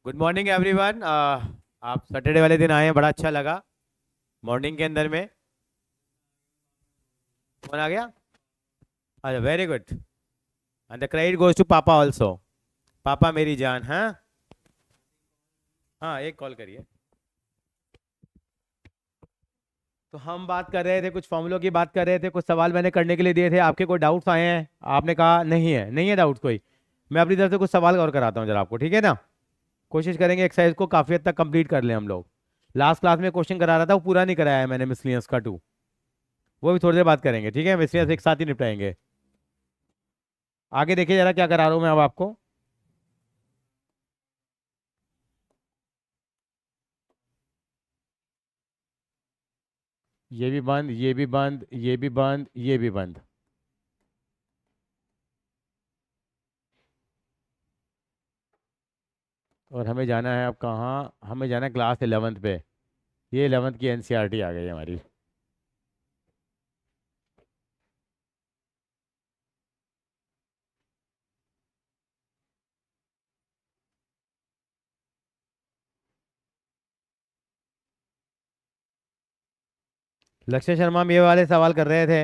Good morning everyone. आप Saturday वाले दिन आए हैं, बड़ा अच्छा लगा। मॉर्निंग के अंदर में कौन आ गया? अच्छा, very good. And the credit goes to papa also. पापा मेरी जान। हाँ हाँ, एक कॉल करिए। तो हम बात कर रहे थे, कुछ फॉर्मूलों की बात कर रहे थे, कुछ सवाल मैंने करने के लिए दिए थे। आपके कोई डाउट्स आए हैं? आपने कहा नहीं है, नहीं है डाउट्स कोई। मैं अपनी तरफ से कुछ सवाल और कराता हूँ जरा आपको, ठीक है ना। कोशिश करेंगे एक्सरसाइज को काफ़ी हद तक कंप्लीट कर लें हम लोग। लास्ट क्लास में क्वेश्चन करा रहा था, वो पूरा नहीं कराया है मैंने, मिसलियंस का 2। वो भी थोड़ी देर बात करेंगे, ठीक है। मिसलियंस एक साथ ही निपटाएंगे। आगे देखिए जरा क्या करा रहा हूँ मैं अब आपको। ये भी बंद, ये भी बंद, ये भी बंद, ये भी बंद। और हमें जाना है अब कहाँ? हमें जाना है क्लास 11th पे। ये 11th की एनसीईआरटी आ गई है हमारी। लक्ष्य शर्मा हम ये वाले सवाल कर रहे थे।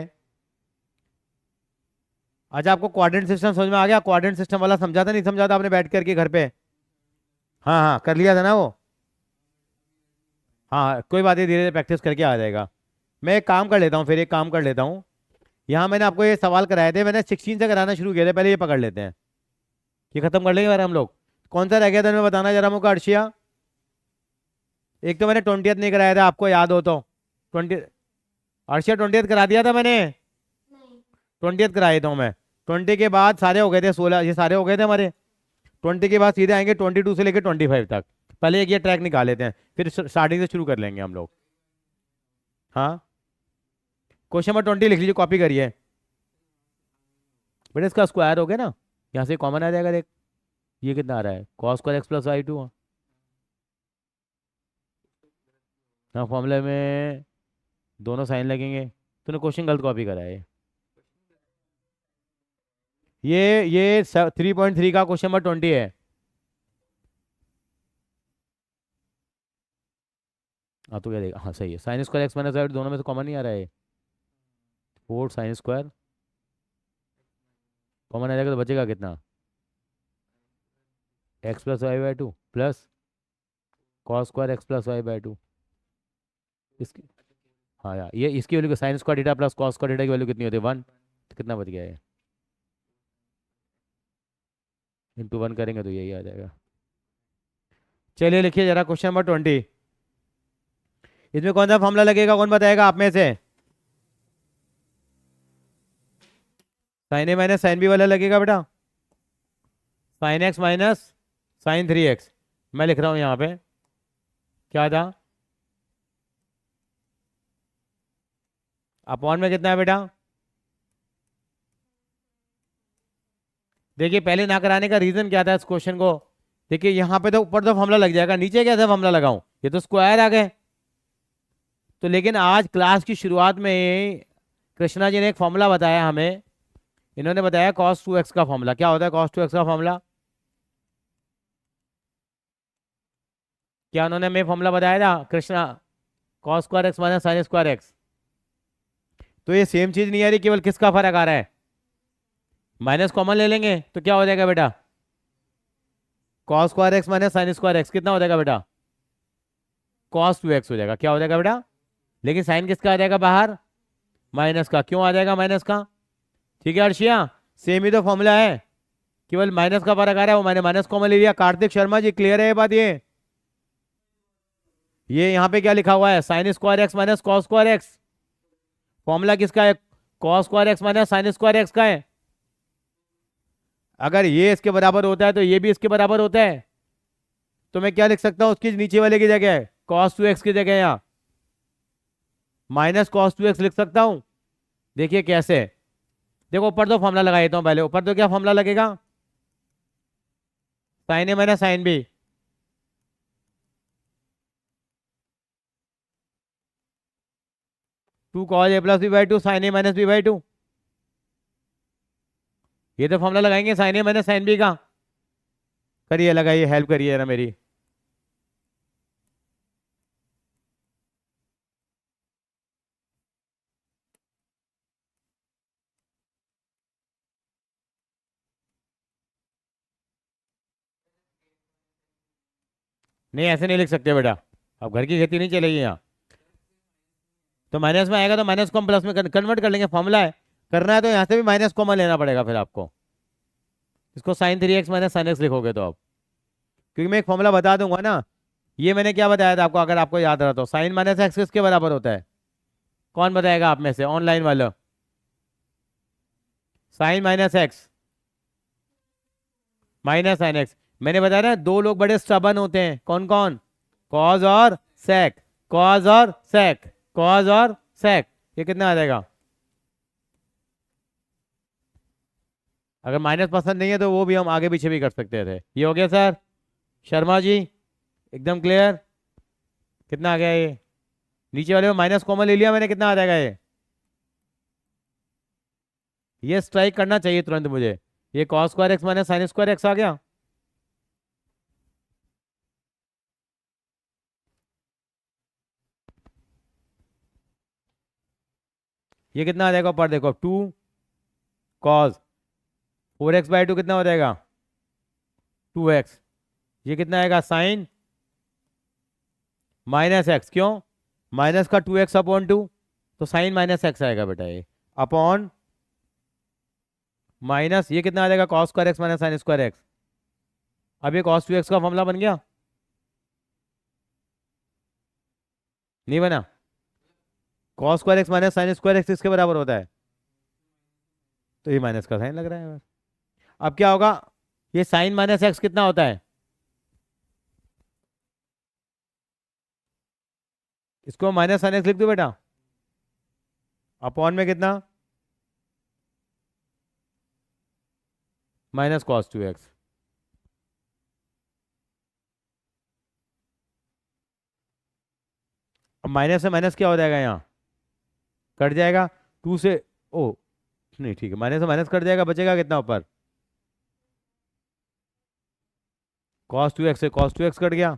अच्छा, आपको क्वाड्रेंट सिस्टम समझ में आ गया? क्वाड्रेंट सिस्टम वाला समझा था नहीं समझा था आपने बैठ करके घर पे? हाँ हाँ, कर लिया था ना वो। हाँ कोई बात नहीं, धीरे धीरे प्रैक्टिस करके आ जाएगा। मैं एक काम कर लेता हूँ, फिर एक काम कर लेता हूँ। यहाँ मैंने आपको ये सवाल कराए थे, मैंने 16 से कराना शुरू किया था, पहले ये पकड़ लेते हैं। ये खत्म कर लेंगे यार हम लोग। कौन सा रह गया था मैं बताना जरा मुझको, अर्शिया। एक तो मैंने 20th नहीं कराया था, आपको याद हो तो। 20। अर्शिया 20th करा दिया था मैंने। 20th कराया था मैं। 20 के बाद सारे हो गए थे, 16 ये सारे हो गए थे हमारे। 20 के बाद सीधे आएंगे 22 से लेकर 25 तक। पहले एक ये ट्रैक निकाल लेते हैं, फिर स्टार्टिंग से शुरू कर लेंगे हम लोग। हाँ, क्वेश्चन नंबर 20 लिख लीजिए, कॉपी करिए। बेटा इसका स्क्वायर हो गया ना, यहाँ से कॉमन आ जाएगा, देख। ये कितना आ रहा है? Cos square X plus Y two. हाँ, फॉर्मूले में दोनों साइन लगेंगे। तूने क्वेश्चन गलत कॉपी करा है। ये 3.3 का क्वेश्चन नंबर 20 है। हाँ तो क्या देगा? हाँ सही है, sine square X minus Y दोनों में से कॉमन नहीं आ रहा है। 4 sin स्क्वायर कॉमन आ जाएगा तो बचेगा कितना? X plus Y by two plus cos square X plus Y by two. इसकी, हाँ यार, ये इसकी value sine square theta plus cos square theta की वैल्यू कितनी होती है? 1। तो कितना बच गया है? इंटू 1 करेंगे तो यही आ जाएगा। चलिए लिखिए जरा क्वेश्चन नंबर 20। इसमें कौन सा फॉर्मूला लगेगा, कौन बताएगा आप में से? Sine A minus sine B वाला लगेगा बेटा। Sine X minus sine 3x। मैं लिख रहा हूँ यहाँ पे, क्या था? अपॉन में कितना है बेटा? देखिए पहले ना कराने का रीजन क्या था इस क्वेश्चन को। देखिए यहाँ पे तो ऊपर तो फॉर्मूला लग जाएगा, नीचे कैसे फॉर्मूला लगाऊं? ये तो स्क्वायर आ गए। तो लेकिन आज क्लास की शुरुआत में कृष्णा जी ने एक फॉर्मूला बताया हमें। इन्होंने बताया cos 2x का फॉर्मूला। क्या होता है cos 2x का फॉर्मूला? क्या उन्होंने हमें फॉर्मूला बताया था Krishna? Cos square X minus sine square x. तो ये सेम चीज नहीं आ रही, केवल किसका फर्क आ रहा है? माइनस कॉमन ले लेंगे तो क्या हो जाएगा बेटा? Cos square X minus sine square x कितना हो जाएगा बेटा? cos 2x हो जाएगा। क्या हो जाएगा बेटा? लेकिन साइन किसका आ जाएगा बाहर? माइनस का। क्यों आ जाएगा माइनस का? ठीक है अर्शिया, सेम ही तो फॉर्मूला है, केवल माइनस का फर्क आ रहा है। वो मैंने माइनस कॉमन ले लिया। कार्तिक शर्मा जी क्लियर है ये बात? ये यहाँ पे क्या लिखा हुआ है? Sine square X minus cos square x. Formula किसका है? Cos square X minus sine square X का है। अगर ये इसके बराबर होता है तो ये भी इसके बराबर होता है। तो मैं क्या लिख सकता हूँ उसकी नीचे वाले की जगह? cos 2x की जगह यहाँ माइनस cos 2x लिख सकता हूँ। देखिए कैसे। देखो ऊपर तो फॉर्मूला लगा देता हूँ पहले। ऊपर तो क्या फॉर्मूला लगेगा? Sine A minus sine B. Two cos A plus B by two sine A minus B by two. ये तो फॉर्मूला लगाएंगे sine A minus sine B का। करिए, लगाइए, हेल्प करिए ना मेरी। नहीं ऐसे नहीं लिख सकते बेटा, अब घर की खेती नहीं चलेगी यहाँ। तो माइनस में आएगा तो माइनस को हम प्लस में कन्वर्ट कर लेंगे, फॉर्मूला है। करना है तो यहाँ से भी माइनस कॉमन लेना पड़ेगा फिर आपको। इसको sign 3x minus sine x लिखोगे तो आप, क्योंकि मैं एक फॉर्मूला बता दूंगा ना। ये मैंने क्या बताया था आपको, अगर आपको याद रहा तो, साइन माइनस एक्स किसके बराबर होता है? कौन बताएगा आप में से ऑनलाइन वाला? Sine minus X minus sine X. मैंने बताया ना दो लोग बड़े स्टबन होते हैं, कौन कौन? कॉज और सेक, कॉज और सेक, कॉज और सेक। ये कितना आ जाएगा? अगर माइनस पसंद नहीं है तो वो भी हम आगे पीछे भी कर सकते थे। ये हो गया सर शर्मा जी, एकदम क्लियर? कितना आ गया ये? नीचे वाले में माइनस कॉमन ले लिया मैंने, कितना आ जाएगा ये स्ट्राइक करना चाहिए तुरंत मुझे। ये cos square X minus sine square X आ गया। ये कितना आ जाएगा ऊपर देखो, 2 cos 4x/2 कितना हो जाएगा? 2x। ये कितना आएगा? साइन माइनस एक्स, क्यों? माइनस का 2x/2, तो साइन माइनस एक्स आएगा बेटा ये, अपॉन माइनस ये कितना आ जाएगा? Cos square X minus sine square x. अब ये cos 2x का फॉर्मूला बन गया, नहीं बना? Cos square X minus sine square x इसके बराबर होता है, तो ये माइनस का साइन लग रहा है बस। अब क्या होगा? ये साइन माइनस एक्स कितना होता है? इसको माइनस साइन एक्स लिख दो बेटा, अपॉन में कितना? Minus cos 2x। अब माइनस से माइनस क्या हो जाएगा यहाँ? कट जाएगा। 2 से, ओ नहीं ठीक है, माइनस से माइनस कट जाएगा, बचेगा कितना ऊपर? कॉस 2x से कॉस 2x कट गया,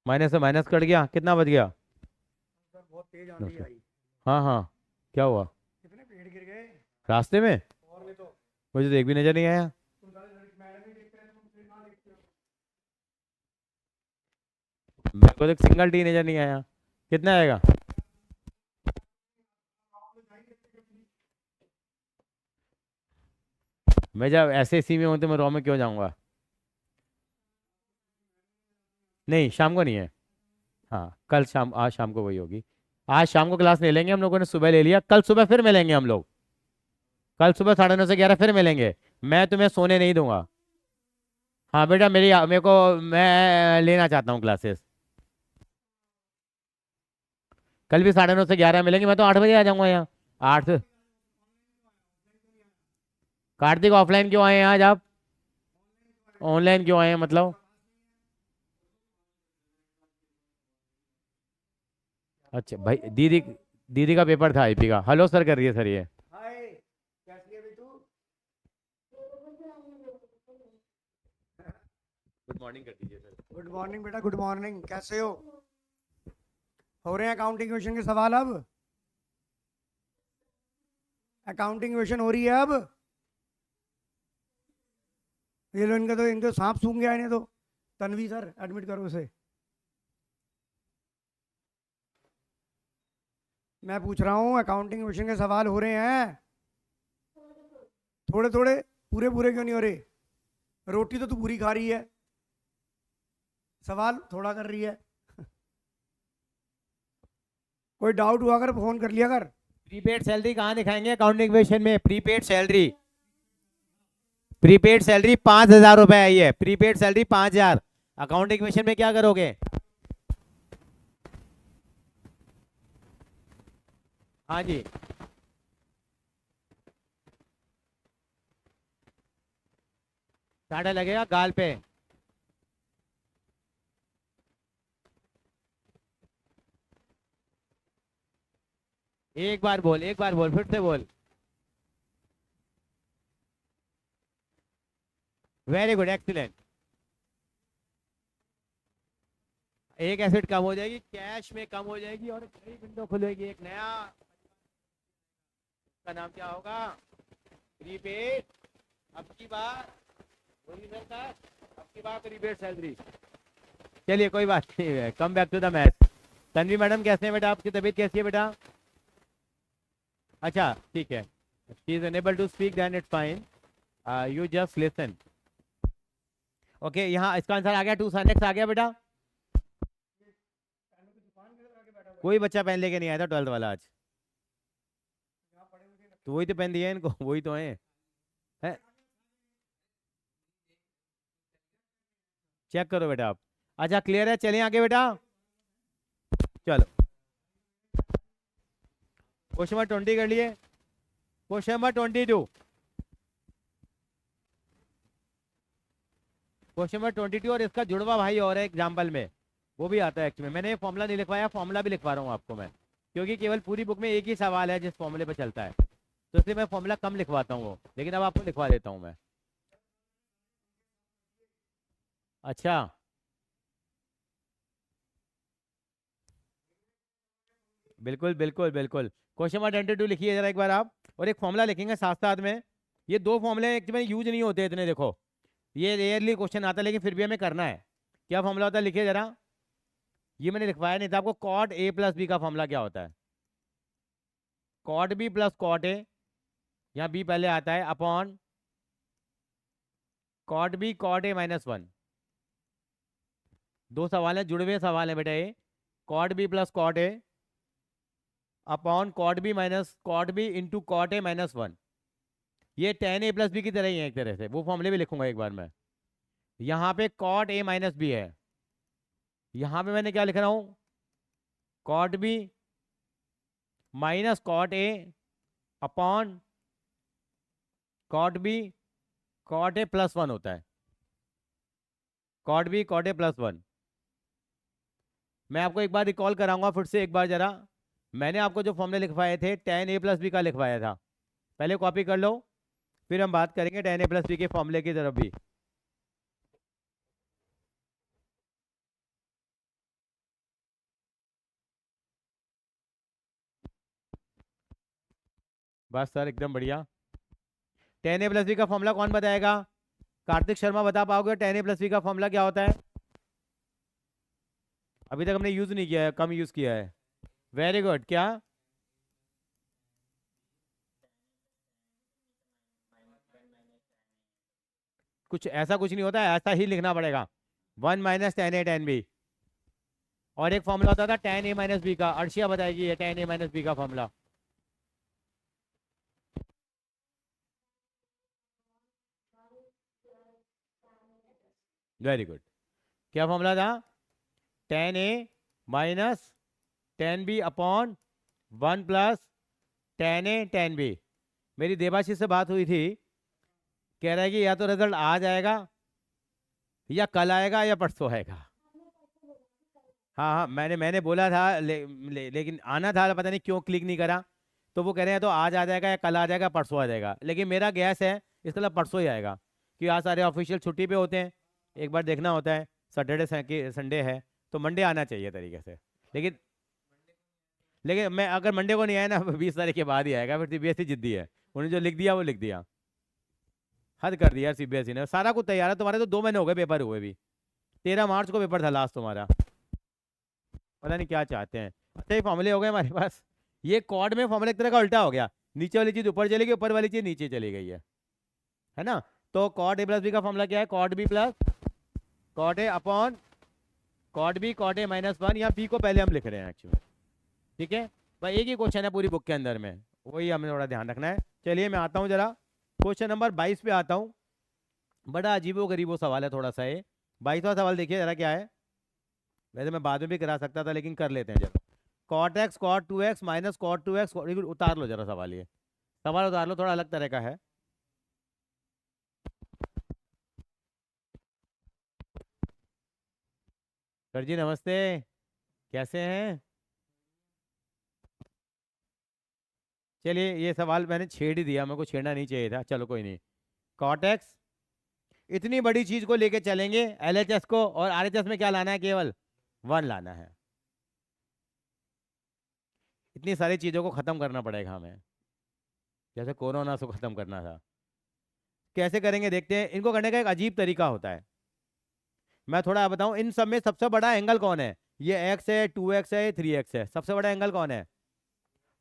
माइनस से माइनस कट गया, कितना बच गया? सर बहुत तेज आंधी आई। हाँ हाँ, क्या हुआ? कितने पेड़ गिर गए। रास्ते में? और नहीं तो। मुझे तो एक भी नजर नहीं आया। तुम सारे मैडम ही देखते हैं, तुम फिर कहाँ देखते हो। मेरे को तो एक सिंगल टी नजर नहीं आया। कितना आएगा? मैं जब ऐसे इसी में हूँ तो मैं रॉ में क्यों जाऊंगा? नहीं शाम को नहीं है। हाँ कल शाम, आज शाम को वही होगी। आज शाम को क्लास ले लेंगे, हम लोगों ने सुबह ले लिया, कल सुबह फिर मिलेंगे हम लोग। कल सुबह 9:30 से 11 फिर मिलेंगे। मैं तुम्हें सोने नहीं दूंगा। हाँ बेटा, मेरे को, मैं लेना चाहता हूँ क्लासेस। कल भी 9:30 से 11 मिलेंगे, मैं तो 8 बजे आ जाऊंगा यहाँ। 8 कार्तिक ऑफलाइन क्यों आए हैं आज आप? ऑनलाइन क्यों आए हैं मतलब? अच्छा भाई, दीदी, दीदी का पेपर था आईपी का। हेलो सर कर रही है सर ये। हाय, कैसी है तू। गुड मॉर्निंग कर दीजिए सर। गुड मॉर्निंग बेटा, गुड मॉर्निंग, कैसे हो रहे हैं अकाउंटिंग क्वेश्चन के सवाल अब। अकाउंटिंग क्वेश्चन हो रही है अब। ये लो, इनके सांप सूंघ गया इन्हें तो। तन्वी सर एडमिट करो उसे। मैं पूछ रहा हूँ अकाउंटिंग क्वेश्चन के सवाल हो रहे हैं। थोड़े थोड़े, पूरे पूरे क्यों नहीं हो रहे? रोटी तो तू पूरी खा रही है, सवाल थोड़ा कर रही है। कोई डाउट हुआ कर फोन कर लिया कर। प्रीपेड सैलरी कहाँ दिखाएंगे अकाउंटिंग क्वेश्चन में? प्रीपेड सैलरी, प्रीपेड सैलरी 5,000 रुपए आई है, प्रीपेड सैलरी 5,000। अकाउंटिंग क्वेश्चन में क्या करोगे? हाँ जी, साढ़े लगेगा गाल पे। एक बार बोल, एक बार बोल, फिर से बोल। Very good, excellent. एक एसेट कम हो जाएगी, कैश में कम हो जाएगी, और एक नई विंडो खुलेगी, एक नया, का नाम क्या होगा? प्रीपेड। अब की बार ओरिजिनल का, अब की बार प्रीपेड सैलरी। चलिए कोई बात नहीं है, come back to the math. Tanvi madam कैसे हैं बेटा, आपकी तबीयत कैसी है बेटा? अच्छा ठीक है, she is unable to speak then it's fine, you just listen. Okay, यहाँ इसका आंसर आ गया, 2 sin x आ गया बेटा। कोई बच्चा पेन लेके नहीं आया था 12th वाला आज, तो वही तो पेन दिया है इनको, वही तो है? चेक करो बेटा आप। अच्छा क्लियर है, चलिए आगे बेटा। चलो क्वेश्चन नंबर 20 कर लिए। क्वेश्चन नंबर 22, क्वेश्चन नंबर 22 और इसका जुड़वा भाई और है एग्जाम्पल में, वो भी आता है एक्चुअली। मैंने फॉर्मूला नहीं लिखवाया, फॉर्मूला भी लिखवा रहा हूँ आपको मैं, क्योंकि केवल पूरी बुक में एक ही सवाल है जिस फॉर्मूले पे चलता है, तो इसलिए मैं फॉर्मूला कम लिखवाता हूँ वो, लेकिन अब आपको लिखवा देता हूँ मैं। अच्छा बिल्कुल बिल्कुल बिल्कुल। क्वेश्चन नंबर 22 लिखिए जरा एक बार आप, और एक फॉर्मूला लिखेंगे साथ साथ में। ये 2 फॉर्मूले एक में यूज नहीं होते इतने, देखो ये रेयरली क्वेश्चन आता है, लेकिन फिर भी हमें करना है। क्या फॉर्मूला होता है लिखिए जरा, ये मैंने लिखवाया नहीं था आपको। कॉट ए प्लस बी का फॉर्मूला क्या होता है? Cot B plus cot A, यहाँ बी पहले आता है, upon cot B cot A -1। 2 सवाल है, जुड़े हुए सवाल है बेटा ये। Cot B plus cot A upon cot B minus cot B into cot A -1। ये tan a प्लस बी की तरह ही है एक तरह से, वो फॉर्मूले भी लिखूंगा एक बार मैं। यहाँ पे कॉट ए माइनस बी है, यहाँ पे मैंने क्या लिख रहा हूँ, cot B minus cot A upon cot B cot A +1 होता है। Cot B cot A +1। मैं आपको एक बार रिकॉल कराऊंगा फिर से एक बार जरा। मैंने आपको जो फॉर्मूले लिखवाए थे tan a प्लस बी का लिखवाया था, पहले कॉपी कर लो, फिर हम बात करेंगे tan a प्लस बी के फॉर्मूले की तरफ भी। बस सर एकदम बढ़िया। tan a प्लस बी का फॉर्मूला कौन बताएगा? कार्तिक शर्मा बता पाओगे tan a प्लस बी का फॉर्मूला क्या होता है? अभी तक हमने यूज नहीं किया है, कम यूज किया है। वेरी गुड, क्या? कुछ ऐसा कुछ नहीं होता है, ऐसा ही लिखना पड़ेगा, 1 - tan a tan b। और एक फॉर्मूला होता था tan a माइनस बी का, अर्शिया बताएगी ये tan a माइनस बी का फॉर्मूला। वेरी गुड, क्या फॉर्मूला था? tan a minus tan b upon 1 plus tan a tan b। मेरी देवाशीष से बात हुई थी, कह रहा है कि या तो रिजल्ट आज आएगा या कल आएगा या परसों आएगा। हाँ हाँ, मैंने मैंने बोला था लेकिन आना था, पता नहीं क्यों क्लिक नहीं करा। तो वो कह रहे हैं तो आज आ जाएगा या कल आ जाएगा परसों आ जाएगा, लेकिन मेरा गैस है इसका मतलब परसों ही आएगा, क्योंकि आज सारे ऑफिशियल छुट्टी पे होते हैं, एक बार देखना होता है। सैटरडे संडे है, तो मंडे आना चाहिए तरीके से। लेकिन लेकिन मैं अगर मंडे को नहीं आया ना 20 तारीख के बाद ही आएगा, फिर सीबीएसई जिद्दी है, उन्होंने जो लिख दिया वो लिख दिया, हद कर दिया सीबीएसई ने। सारा कुछ तैयार है, तुम्हारे तो 2 महीने हो गए पेपर हुए भी, 13 मार्च को पेपर था लास्ट तुम्हारा, पता नहीं क्या चाहते हैं। अच्छा ये फॉर्मूले हो गए हमारे पास। ये कॉर्ड में फॉर्मूला एक तरह का उल्टा हो गया, नीचे वाली चीज ऊपर चली गई, ऊपर वाली चीज नीचे चली गई है ना? तो कॉट ए प्लस बी का फॉर्मूला क्या है? Cot B plus cot A upon cot B cot A -1। यहाँ बी को पहले हम लिख रहे हैं एक्चुअली, ठीक है भाई, एक ही क्वेश्चन है पूरी बुक के अंदर में, वही हमें थोड़ा ध्यान रखना है। चलिए मैं आता हूँ जरा क्वेश्चन नंबर 22 पे आता हूँ। बड़ा अजीबो गरीबो सवाल है थोड़ा सा ये। 22वां सवाल देखिए जरा क्या है, वैसे मैं बाद में भी करा सकता था लेकिन कर लेते हैं जरा। Cot x cot 2x minus cot 2x, उतार लो जरा सवाल, ये सवाल उतार लो, थोड़ा अलग तरह का है। सर जी नमस्ते, कैसे हैं? चलिए ये सवाल मैंने छेड़ ही दिया, मेरे को छेड़ना नहीं चाहिए था, चलो कोई नहीं। कॉट एक्स, इतनी बड़ी चीज को लेके चलेंगे एलएचएस को, और आरएचएस में क्या लाना है? केवल 1 लाना है। इतनी सारी चीजों को खत्म करना पड़ेगा हमें, जैसे कोरोना से खत्म करना था। कैसे करेंगे देखते हैं। इनको करने का एक अजीब तरीका होता है, मैं थोड़ा बताऊं, इन सब में सबसे बड़ा एंगल कौन है? ये x है, 2x है, 3x है, सबसे बड़ा एंगल कौन है?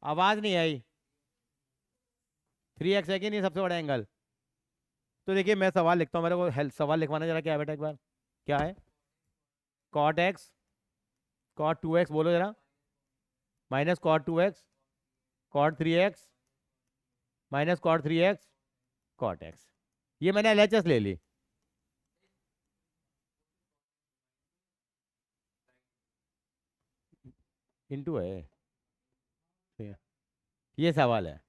आवाज नहीं आई। 3x है कि नहीं सबसे बड़ा एंगल? तो देखिए मैं सवाल लिखता हूँ, मेरे को हेल्प सवाल लिखवाना जरा, क्या है बेटा एक बार, क्या है? कॉट एक्स, कॉट 2x बोलो जरा, minus cot 2x, cot 3x, minus cot 3x, cot x. ये मैंने LHS ले ली। इंटू है, ये सवाल है।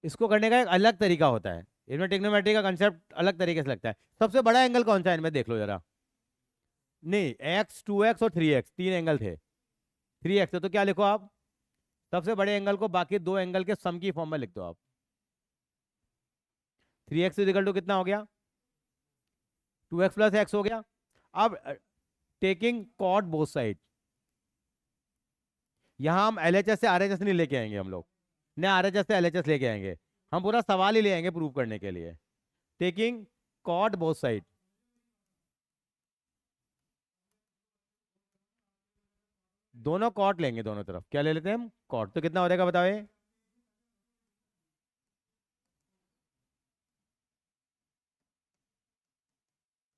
इसको करने का एक अलग तरीका होता है, इनमें टेक्नोमेट्री का कंसेप्ट अलग तरीके से लगता है। सबसे बड़ा एंगल कौन सा है इनमें, देख लो जरा। नहीं, x 2x और 3x, तीन एंगल थे। 3x है तो क्या लिखो आप? सबसे बड़े एंगल को बाकी दो एंगल के सम की फॉर्म में लिख दो आप। 3x इक्वल टू कितना हो गया? 2x प्लस एक्स हो गया। अब टेकिंग कॉट बोथ साइड, यहां हम LHS से RHS नहीं लेके आएंगे हम लोग, न RHS से LHS लेके आएंगे, हम पूरा सवाल ही ले आएंगे प्रूव करने के लिए। टेकिंग कॉट बोथ साइड, दोनों कॉट लेंगे, दोनों तरफ क्या ले लेते हैं हम? कॉट। तो कितना हो जाएगा बताओ ये?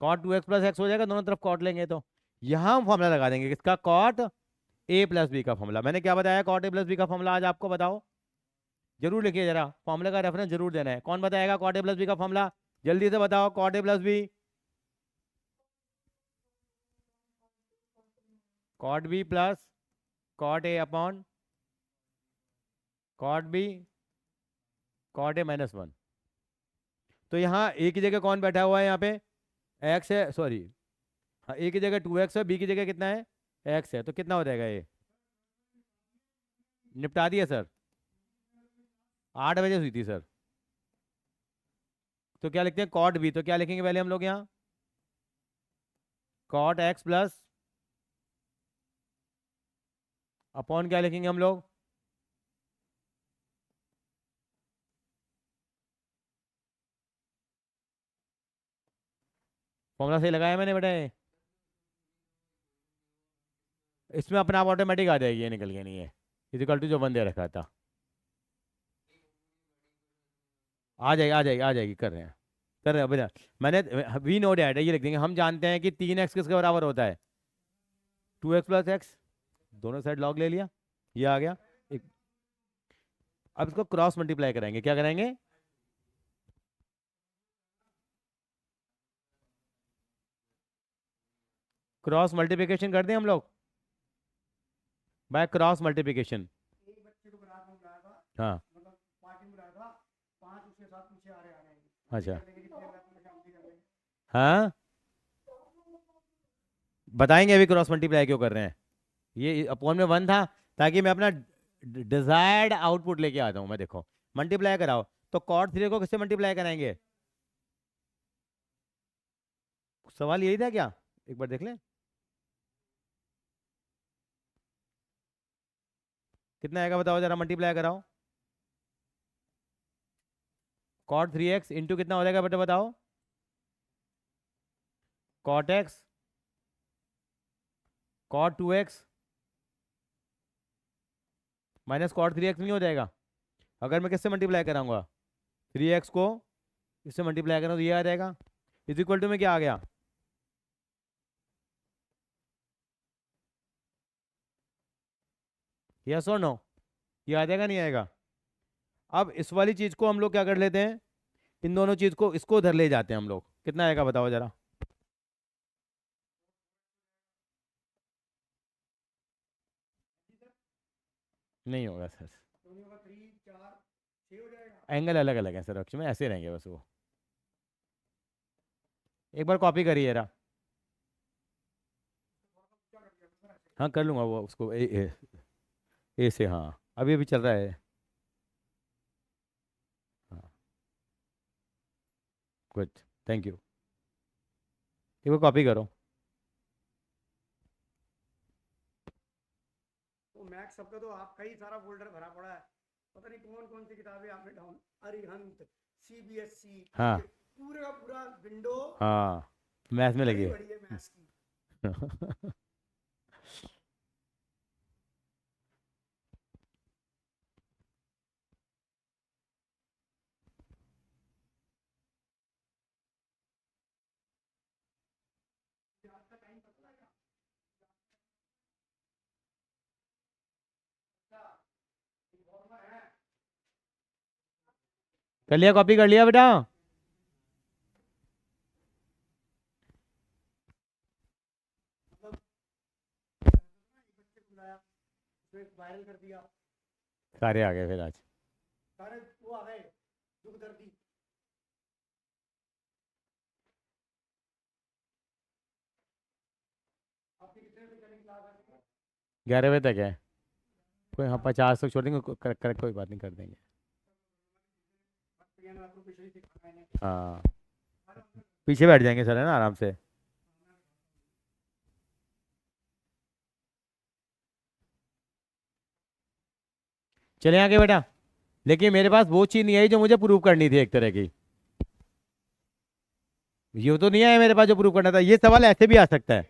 कॉट 2x प्लस एक्स हो जाएगा, दोनों तरफ कॉट लेंगे तो। यहां हम फॉर्मूला लगा देंगे किसका? कॉट A प्लस बी का फॉर्मूला। मैंने क्या बताया कॉट A प्लस बी का फॉर्मूला आज आपको? बताओ, जरूर लिखिए जरा, फॉर्मूले का रेफरेंस जरूर देना है। कौन बताएगा कॉट A प्लस बी का फॉर्मूला? जल्दी से बताओ, cot A plus B, cot B plus cot A upon cot B, cot A minus 1। तो यहाँ A की जगह कौन बैठा हुआ है? यहाँ पे x है, सॉरी, हाँ, A की जगह 2x है, B की जगह कितना है? x है। तो कितना हो जाएगा ये? निपटा दिया सर, 8 बजे हुई थी सर। तो क्या लिखते हैं? Cot B। तो क्या लिखेंगे पहले हम लोग यहाँ? कॉट x प्लस अपॉन क्या लिखेंगे हम लोग? फॉर्मूला सही लगाया मैंने बेटा ये? इसमें अपने आप ऑटोमेटिक आ जाएगी, ये निकल के नहीं है, इजिकल टू जो बंदे रखा था। आ जाएगी आ जाएगी आ जाएगी, कर रहे हैं कर रहे हैं बेटा। मैंने वी नो डैट है, ये लिख देंगे। हम जानते हैं कि 3x किसके बराबर होता है? 2x प्लस एक्स, दोनों साइड लॉग ले लिया, ये आ गया एक। अब इसको क्रॉस मल्टीप्लाई कराएंगे, क्या कराएंगे? क्रॉस मल्टीप्लिकेशन कर दें हम लोग, बाय क्रॉस मल्टीप्लिकेशन। एक बच्चे को क्लास में बुलाया था, हाँ, मतलब पार्टी में बुलाया था, 5 उसके साथ पीछे आ रहे हैं, अच्छा, कर लेंगे जितने मैथ में शांति कर लेंगे। हाँ, बताएंगे अभी क्रॉस मल्टीप्लाई क्यों कर रहे हैं। ये अपॉन में 1 था, ताकि मैं अपना डिजायर्ड आउटपुट लेके आता हूँ मैं। देखो, मल्टीप्लाई कराओ, तो कॉट 3 को किससे मल्टीप्लाई कराएंगे? सवाल यही था क्या? एक बार देख लें, कितना आएगा बताओ जरा, मल्टीप्लाई कराओ। कॉट 3x इंटू कितना हो जाएगा बेटा बताओ? Cot x, cot 2x minus cot 3x नहीं हो जाएगा? अगर मैं किससे मल्टीप्लाई कराऊंगा? 3x को इससे मल्टीप्लाई करूँ तो ये आ जाएगा, इज इक्वल टू में क्या आ गया? यस और नो? ये आ जाएगा नहीं आएगा? अब इस वाली चीज को हम लोग क्या कर लेते हैं, इन दोनों चीज को इसको उधर ले जाते हैं हम लोग। कितना आएगा बताओ जरा? नहीं होगा सर, तो नहीं होगा, 3 4 6 हो जाएगा। एंगल अलग अलग है सर, अक्ष में ऐसे रहेंगे बस वो। एक बार कॉपी करिए जरा। क्या कर दिया सर ऐसे? हाँ कर लूंगा वो, उसको ए से, हाँ अभी अभी चल रहा है। हाँ, गुड, थैंक यू। एक बार कॉपी करो। वो मैक्स सबका तो आपका ही सारा फोल्डर भरा पड़ा है, पता नहीं कौन कौन सी किताबें आपने डाउन, अरिहंत, CBSE, हाँ, पूरे कंप्यूटर का पूरा विंडो हाँ मैथ में लगी है। बड़ी है मैथ्स की। कर लिया, कॉपी कर लिया बेटा? वायरल कर दिया, सारे आ गए फिर आज। सारे वो आ गए दुख दर्दी। आपकी कितने बजे चलेंगे क्लास आज? 11 बजे तक है। कोई हाँ 50 तक छोड़ देंगे, कोई बात नहीं, कर देंगे। आपको पिछले सिखाना है। हाँ पीछे बैठ जाएंगे सर, है ना, आराम से। चले आगे बेटा। लेकिन मेरे पास वो चीज़ नहीं आई जो मुझे प्रूव करनी थी एक तरह की। ये तो नहीं आया मेरे पास जो प्रूव करना था। ये सवाल ऐसे भी आ सकता है,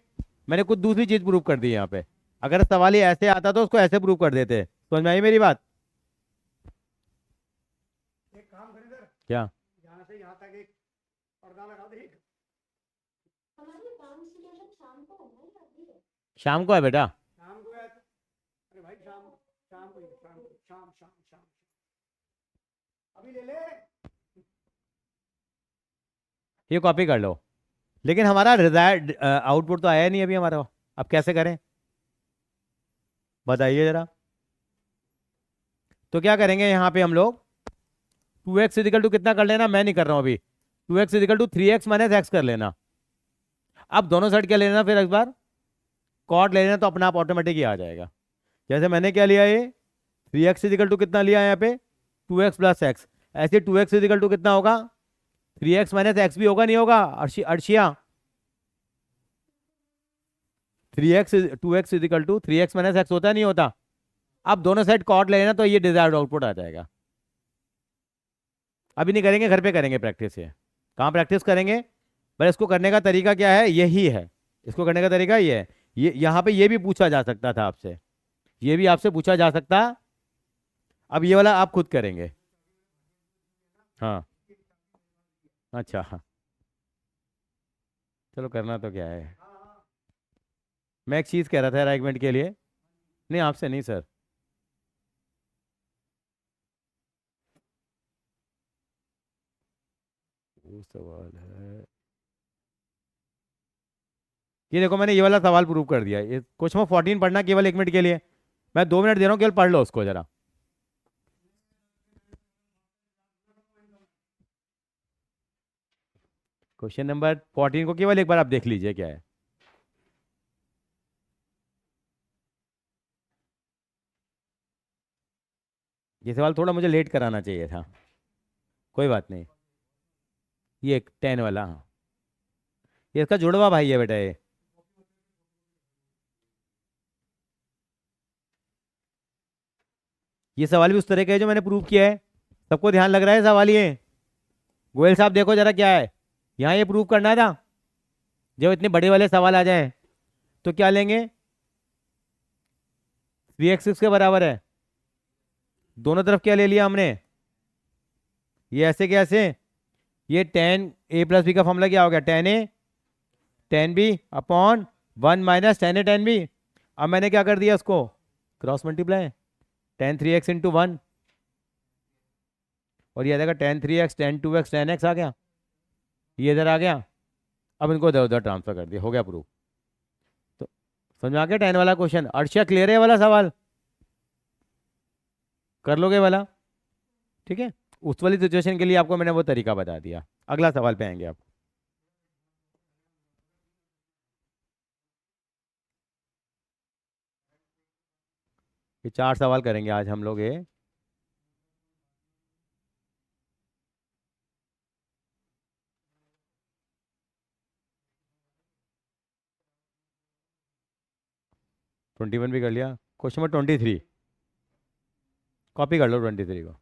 मैंने कुछ दूसरी चीज़ प्रूव कर दी यहाँ पे। अगर सवाल ये ऐसे आता तो उसको ऐसे प्रूव कर देते। समझ में आई मेरी बात? एक काम करें सर, क्या? यहाँ से यहाँ तक एक पर्दा लगा दे। हमारी डांस सिचुएशन शाम को होना ही अभी है। शाम को है बेटा। शाम को है। अरे भाई शाम शाम को शाम शाम शाम अभी ले ले। ये कॉपी कर लो। लेकिन हमारा रिजल्ट आउटपुट तो आया नहीं अभी हमारा। अब कैसे करें बताइए जरा। तो क्या करेंगे यहाँ पे हम लोग, 2x इजिकल टू कितना कर लेना, मैं नहीं कर रहा हूँ अभी। 2x equal to 3x minus x कर लेना। अब दोनों साइड क्या लेना, फिर एक बार कॉट ले लेना, तो अपना आप ऑटोमेटिक ही आ जाएगा। जैसे मैंने क्या लिया, ये 3x इजिकल टू कितना लिया यहाँ पे, 2x प्लस एक्स। ऐसे 2x इजिकल टू कितना होगा, 3x माइनस एक्स भी होगा, नहीं होगा Arshiya? 2x equal to 3x minus x होता नहीं होता? अब दोनों साइड कॉट ले लेना, तो ये डिजायर्ड आउटपुट आ जाएगा। अभी नहीं करेंगे, घर पे करेंगे प्रैक्टिस। है कहाँ प्रैक्टिस करेंगे? पर इसको करने का तरीका क्या है, यही है। इसको करने का तरीका ये है। ये यहाँ पे ये भी पूछा जा सकता था आपसे, ये भी आपसे पूछा जा सकता। अब ये वाला आप खुद करेंगे। हाँ अच्छा हाँ, चलो करना तो क्या है। मैं एक चीज़ कह रहा था अरेंजमेंट के लिए। नहीं आपसे नहीं सर। वो सवाल है, ये देखो मैंने ये वाला सवाल प्रूव कर दिया। ये क्वेश्चन 14 पढ़ना केवल 1 मिनट के लिए। मैं 2 मिनट दे रहा हूँ, केवल पढ़ लो उसको जरा। क्वेश्चन नंबर 14 को केवल एक बार आप देख लीजिए क्या है। ये सवाल थोड़ा मुझे लेट कराना चाहिए था, कोई बात नहीं। ये 10 वाला, हाँ ये इसका जुड़वा भाई है बेटा ये। ये सवाल भी उस तरह का है जो मैंने प्रूव किया है। सबको ध्यान लग रहा है सवाल ये? गोयल साहब देखो जरा क्या है यहाँ, ये प्रूव करना था। जब इतने बड़े वाले सवाल आ जाए तो क्या लेंगे, 3x6 के बराबर है। दोनों तरफ क्या ले लिया हमने, ये ऐसे कैसे, ये 10a प्लस बी का फॉर्मूला क्या हो गया, 10a 10b upon 1 minus 10a 10b। अब मैंने क्या कर दिया, उसको क्रॉस मल्टीप्लाई, 10 3x इंटू 1, और ये आ जाएगा 10 3x 10 2x 10x आ गया, ये इधर आ गया। अब इनको इधर उधर ट्रांसफर कर दिया, हो गया प्रूफ। तो समझ में आ गया 10 वाला क्वेश्चन? अर्शिया क्लियर है वाला सवाल, कर लोगे वाला? ठीक है, उस वाली सिचुएशन के लिए आपको मैंने वो तरीका बता दिया। अगला सवाल पे आएंगे आप। ये 4 सवाल करेंगे आज हम लोग। ये ट्वेंटी वन भी कर लिया। क्वेश्चन नंबर 23 कॉपी कर लो 23 को।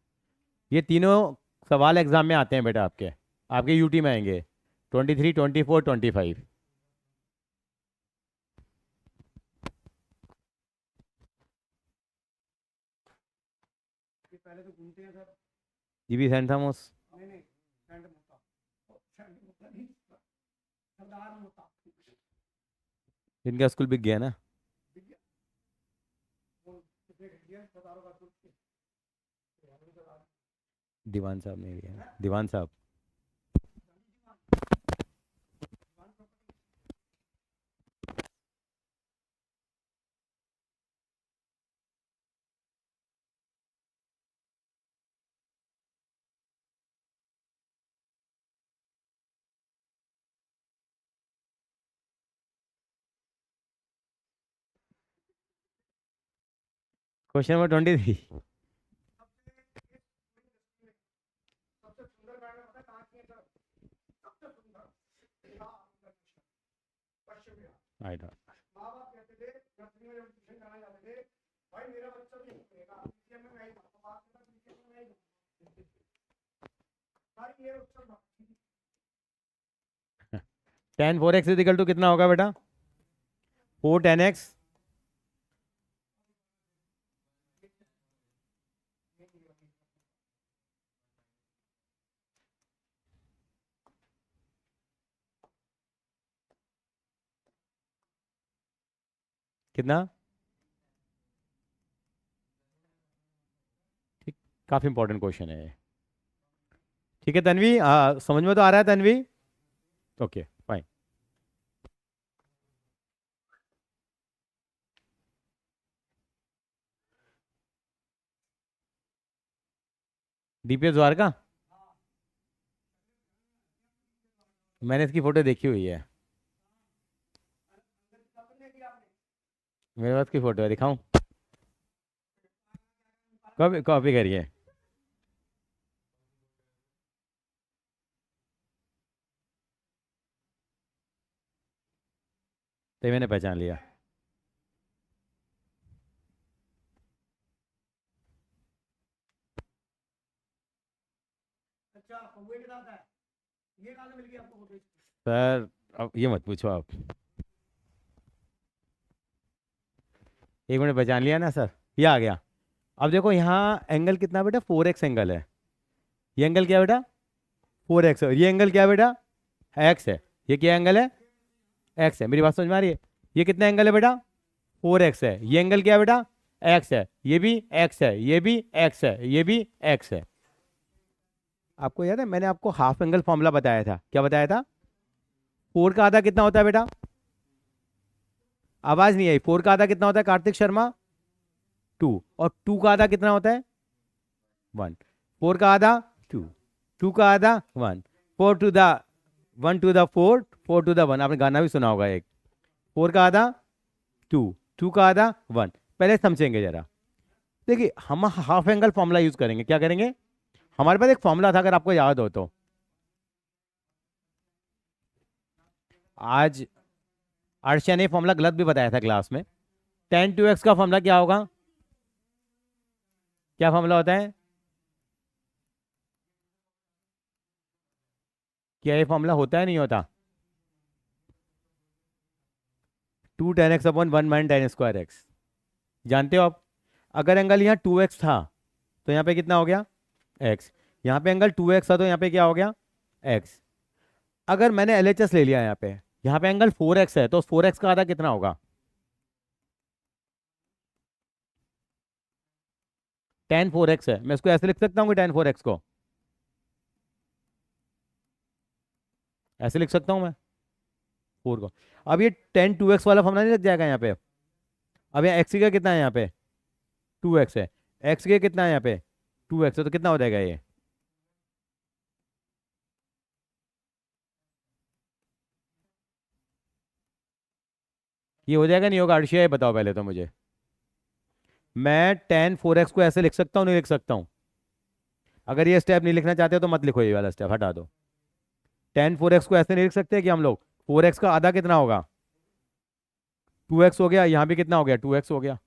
ये तीनों सवाल एग्जाम में आते हैं बेटा आपके। आपके यूटी में आएंगे 23, 24, 25। ये पहले तो घूमते हैं सर। जीबी सैंथामोस। नहीं नहीं, सैंड मोता, सैंड मोता नहीं, सरदार मोता। इनका स्कूल बिक गया ना। वो कितने खरीद लिया सरदारों का स्कूल? दीवान साहब ने लिया, दीवान साहब। Question number 23। सबसे सुंदर गार्डन होता है कहाँ की है सर? सबसे सुंदर पश्चिम बिहार। I don't. माँ बाप कहते थे नर्सरी में जब ट्यूशन कराने जाते थे, भाई मेरा बच्चा भी पढ़ेगा, पीसीएम में मैं ही जाऊंगा, बात करता पीसीएम में मैं ही जाऊंगा। सारी ये उत्सव बात। 10 4x इज इक्वल टू कितना होगा बेटा? 4 10x। कितना? ठीक, काफी इंपॉर्टेंट क्वेश्चन है ये। ठीक है तन्वी, समझ में तो आ रहा है Tanvi? Okay fine. DPS Dwarka, मैंने इसकी फोटो देखी हुई है। मेरे पास की फोटो है, दिखाऊं? कॉपी कॉपी करिए। तो मैंने पहचान लिया। अच्छा कौवे के साथ है, ये कहाँ से मिल गया आपको फोटो? सर अब ये मत पूछो आप। एक मिनट, पहचान लिया ना सर, ये आ गया। अब देखो यहाँ एंगल कितना बेटा? 4x एंगल है। ये एंगल क्या बेटा? 4x है। ये एंगल क्या बेटा? x है। ये क्या एंगल है? x है। मेरी बात समझ में आ रही है? ये कितना एंगल है बेटा? 4x है। ये एंगल क्या बेटा? x है। ये भी x है, ये भी x है, ये भी x है। आपको याद है मैंने आपको हाफ एंगल फॉर्मूला बताया था? क्या बताया था? 4 का आधा कितना होता है बेटा? आवाज नहीं आई। 4 का आधा कितना होता है कार्तिक शर्मा? 2। और 2 का आधा कितना होता है? 1। 4 का आधा 2, 2 का आधा 1, 4 to the 1 to the 4, 4 to the 1। आपने गाना भी सुना होगा एक। 4 का आधा 2, 2 का आधा 1। पहले समझेंगे जरा। देखिए हम हाफ एंगल फॉर्मूला यूज करेंगे। क्या करेंगे? हमारे पास एक फॉर्मूला था, अगर आपको याद हो तो। आज अर्शा ने फॉर्मूला गलत भी बताया था क्लास में। tan 2x का फॉर्मूला क्या होगा? क्या फॉर्मूला होता है? क्या ये फॉर्मूला होता है नहीं होता? 2 tan x upon 1 mine tan square x. जानते हो आप? अगर एंगल यहाँ 2x था तो यहाँ पे कितना हो गया? x। यहाँ पे एंगल 2x था तो यहाँ पे क्या हो गया? x। अगर मैंने LHS ले लिया यहाँ पे एंगल 4x है तो 4x का आधा कितना होगा? tan 4x है। मैं इसको ऐसे लिख सकता हूँ कि tan 4x को ऐसे लिख सकता हूँ मैं 4 को। अब ये tan 2x वाला फॉर्मूला नहीं लग जाएगा यहाँ पे? अब यहाँ x का कितना है? यहाँ पे 2x है। x का कितना है? यहाँ पे 2x है। तो कितना हो जाएगा ये हो जाएगा नहीं होगा अर्शिया? ये बताओ पहले तो मुझे। मैं tan 4x को ऐसे लिख सकता हूँ नहीं लिख सकता हूँ? अगर ये स्टेप नहीं लिखना चाहते हो तो मत लिखो, ये वाला स्टेप हटा दो। tan 4x को ऐसे नहीं लिख सकते कि हम लोग 4x का आधा कितना होगा? 2x हो गया। यहाँ भी कितना हो गया? 2x हो गया।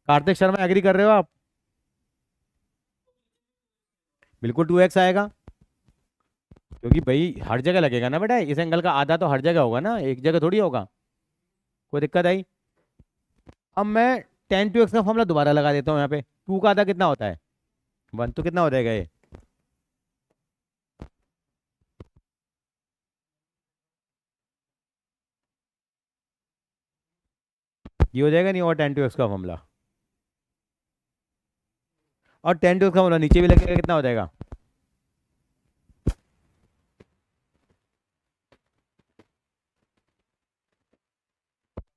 कार्तिक शर्मा एग्री कर रहे हो आप? बिल्कुल 2x आएगा। क्योंकि भाई हर जगह लगेगा ना बेटा, इस एंगल का आधा तो हर जगह होगा ना, एक जगह थोड़ी होगा। कोई दिक्कत आई? अब मैं टेन टू एक्स का फॉर्मूला दोबारा लगा देता हूँ यहाँ पे। टू का आधा कितना होता है? वन। तो कितना हो जाएगा ये हो जाएगा नहीं, और टेन टू एक्स का फॉर्मूला, और टेन टू एक्स का फॉर्मूला नीचे भी लगेगा, कितना हो जाएगा?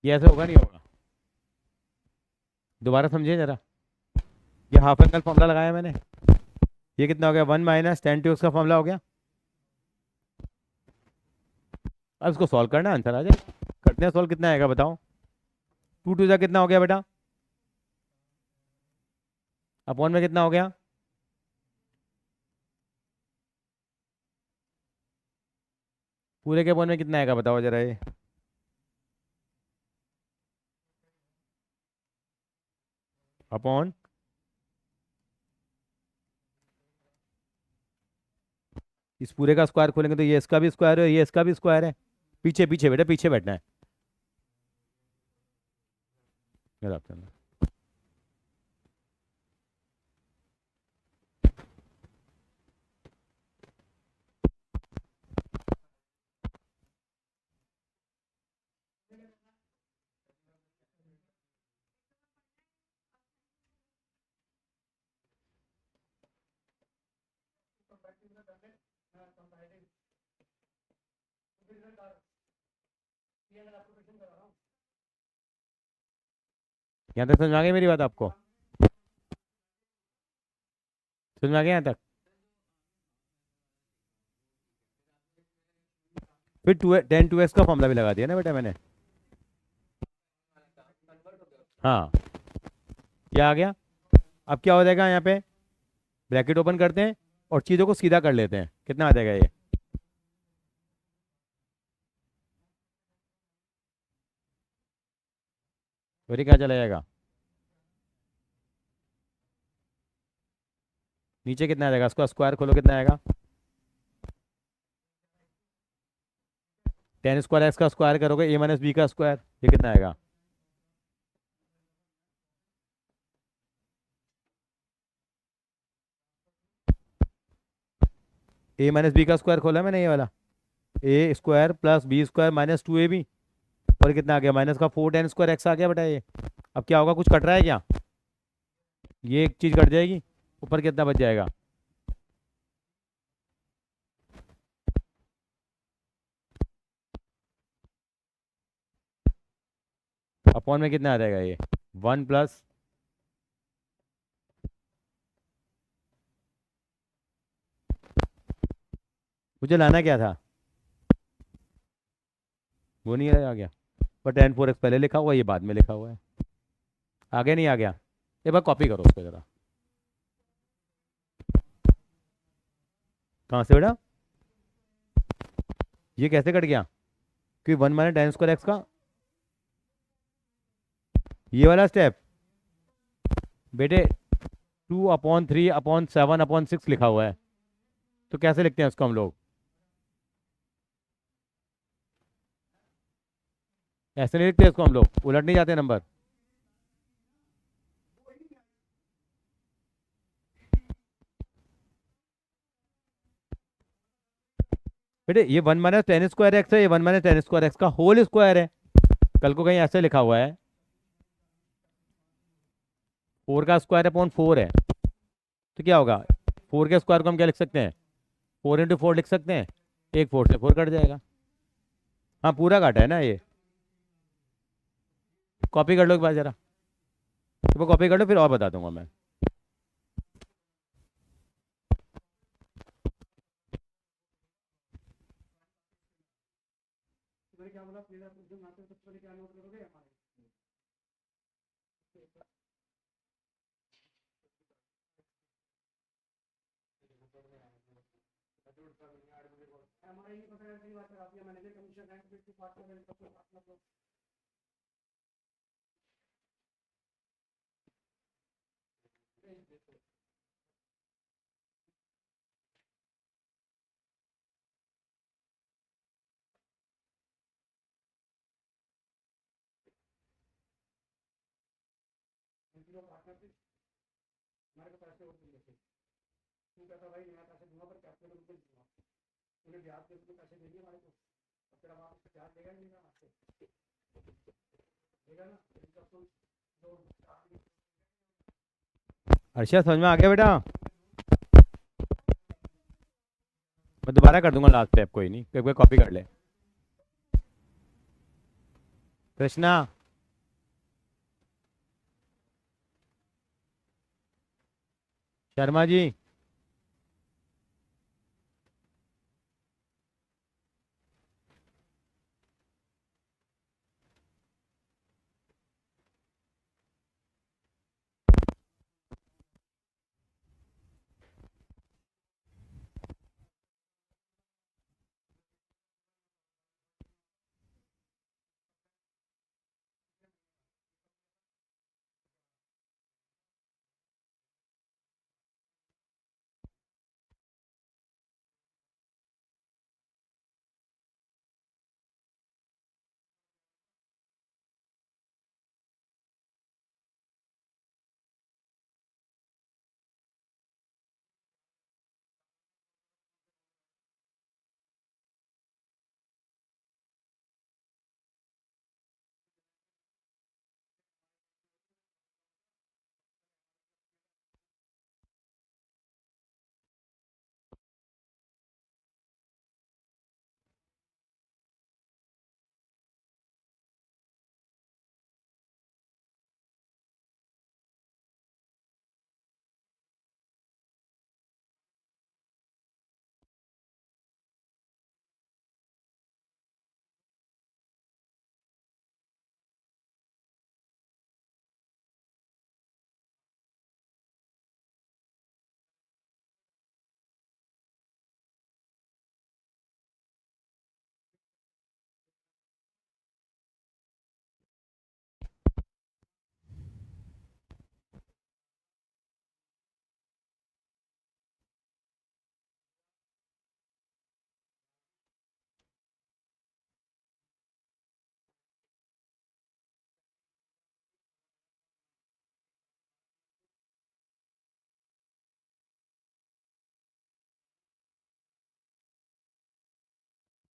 ये ऐसे होगा नहीं होगा? दोबारा समझिए जरा। ये हाफ एंगल फॉर्मूला लगाया मैंने, ये कितना हो गया? One minus tan two x का फॉर्मूला हो गया। अब इसको सॉल्व करना, आंसर आ जाएगा। करते हैं सॉल्व, कितना आएगा बताओ? टू टू जा कितना हो गया बेटा? अपॉन में कितना हो गया? पूरे के अपॉन में कितना आएगा बताओ जरा ये। अपॉन, इस पूरे का स्क्वायर खोलेंगे तो ये इसका भी स्क्वायर है, ये इसका भी स्क्वायर है। पीछे पीछे बेटा, पीछे बैठना है। ये रहा आपका। यहाँ तक समझ में आ गई मेरी बात आपको? समझ में आ गया यहाँ तक? फिर टू टेन टू एक्स का फॉर्मूला भी लगा दिया ना बेटा मैंने। हाँ, क्या आ गया? अब क्या हो जाएगा यहाँ पे? ब्रैकेट ओपन करते हैं और चीज़ों को सीधा कर लेते हैं, कितना आ जाएगा ये? फिर क्या चला जाएगा? नीचे कितना आ जाएगा? उसका स्क्वायर खोलो, कितना आएगा? टेन स्क्वायर एक्स का स्क्वायर करोगे, ए माइनस बी का स्क्वायर, ये कितना आएगा? ए माइनस बी का स्क्वायर खोला मैंने, ये वाला। A square plus B square minus two A B, और कितना आ गया? माइनस का फोर टेन स्क्वायर एक्स आ गया बेटा ये। अब क्या होगा? कुछ कट रहा है क्या? ये एक चीज़ कट जाएगी, ऊपर कितना बच जाएगा? अपॉन में कितना आ जाएगा ये? वन प्लस, मुझे लाना क्या था? वो नहीं आ गया, पर टेन फोर एक्स पहले लिखा हुआ है, ये बाद में लिखा हुआ है। आगे नहीं आ गया? एक बार कॉपी करो उसको जरा। कहाँ से बेटा? ये कैसे कट गया? क्योंकि one minus ten square X का ये वाला स्टेप बेटे, two upon three upon seven upon six लिखा हुआ है, तो कैसे लिखते हैं उसको हम लोग? ऐसे नहीं लिखते इसको हम लोग, उलट नहीं जाते नंबर। बेटे ये one minus ten square x है, ये one minus ten square X का होल स्क्वायर है। कल को कहीं ऐसे लिखा हुआ है, फोर का स्क्वायर अपॉन फोर है, तो क्या होगा? फोर के स्क्वायर को हम क्या लिख सकते हैं? फोर इंटू फोर लिख सकते हैं, एक फोर से फोर कट जाएगा। हाँ पूरा काटा है ना ये। कॉपी कर लो एक बार जरा, तो कॉपी कर लो, फिर और बता दूंगा मैं। क्या बोला प्लीज आप जो मात्र सबसे पहले क्या नोट करोगे हमारे हमारा ये पता है बात करा दिया मैंने कमीशन रैंक की बात कर रहे जीरो पार्टनर थी, हमारे को पैसे और चाहिए थे। तू कहता भाई मैं पैसे दूंगा पर कैपिटल बिल्कुल दूंगा, तूने ब्याज पे उसको पैसे देंगे हमारे को, और तेरा बाप उसका ब्याज देगा नहीं देगा आपसे, देगा ना? तो इनका कुल जो अर्षिया समझ में आ गया बेटा? मैं दोबारा कर दूंगा लास्ट स्टेप, कोई नहीं, एक बार कॉपी कर ले। Krishna, Sharma ji,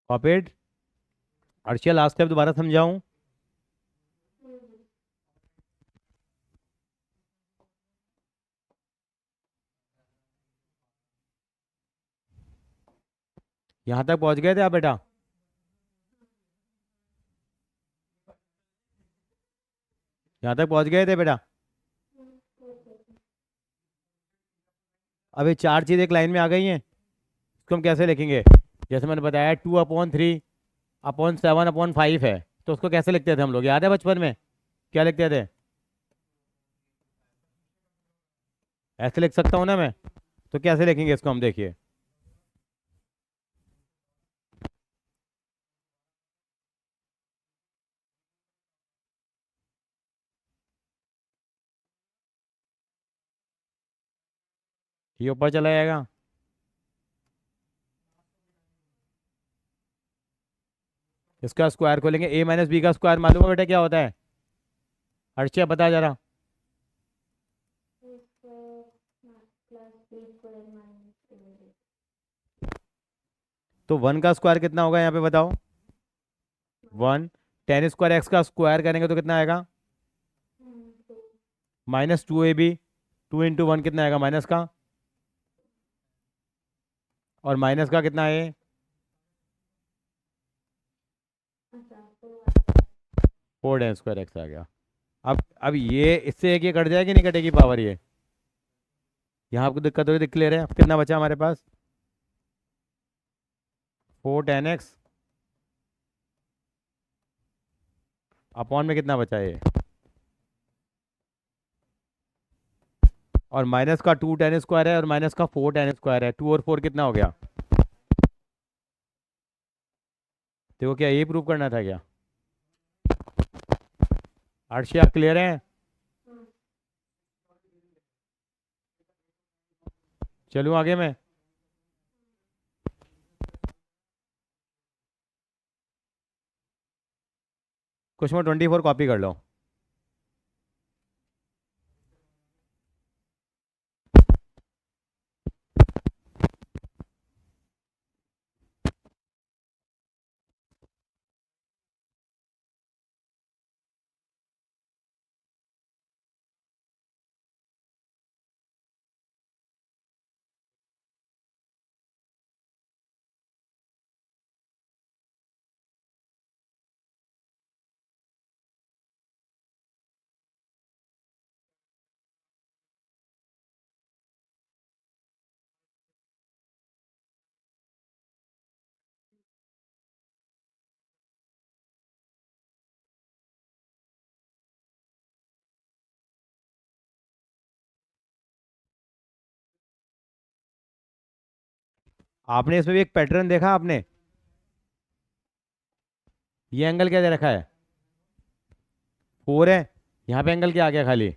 copied. अर्षिया last step दोबारा समझाऊं? यहाँ तक पहुँच गए थे आप बेटा? यहाँ तक पहुँच गए थे बेटा? अभी चार चीज़ एक लाइन में आ गई हैं, इसको हम कैसे लिखेंगे? जैसे मैंने बताया 2/3/7/5 है, तो उसको कैसे लिखते थे हम लोग, याद है बचपन में? क्या लिखते थे? ऐसे लिख सकता हूँ ना मैं? तो कैसे लिखेंगे इसको हम, देखिए। ये ऊपर चला जाएगा, इसका स्क्वायर खोलेंगे, a - b का स्क्वायर मालूम है बेटा क्या होता है? अर्षिया बता जरा। तो 1 का स्क्वायर कितना होगा यहाँ पे बताओ? 1। tan² x का स्क्वायर करेंगे तो कितना आएगा? -2ab। 2 × 1 कितना आएगा माइनस का? और माइनस का कितना है? 4 tan² x आ गया। अब ये इससे एक ये कट जाएगी, नहीं कटेगी पावर ये? यहाँ आपको दिक्कत हो रही, क्लियर है? अब कितना बचा हमारे पास? 4 tan x अपॉन में कितना बचा ये? और माइनस का 2 tan² है और माइनस का 4 tan² है, 2 और 4 कितना हो गया? देखो, क्या ये प्रूव करना था क्या? अर्षिया क्लियर है? चलूँ आगे मैं? क्वेश्चन नंबर 24 कॉपी कर लो। आपने इसमें भी एक पैटर्न देखा आपने? ये एंगल क्या दे रखा है? 4 है। यहाँ पे एंगल क्या आ गया खाली?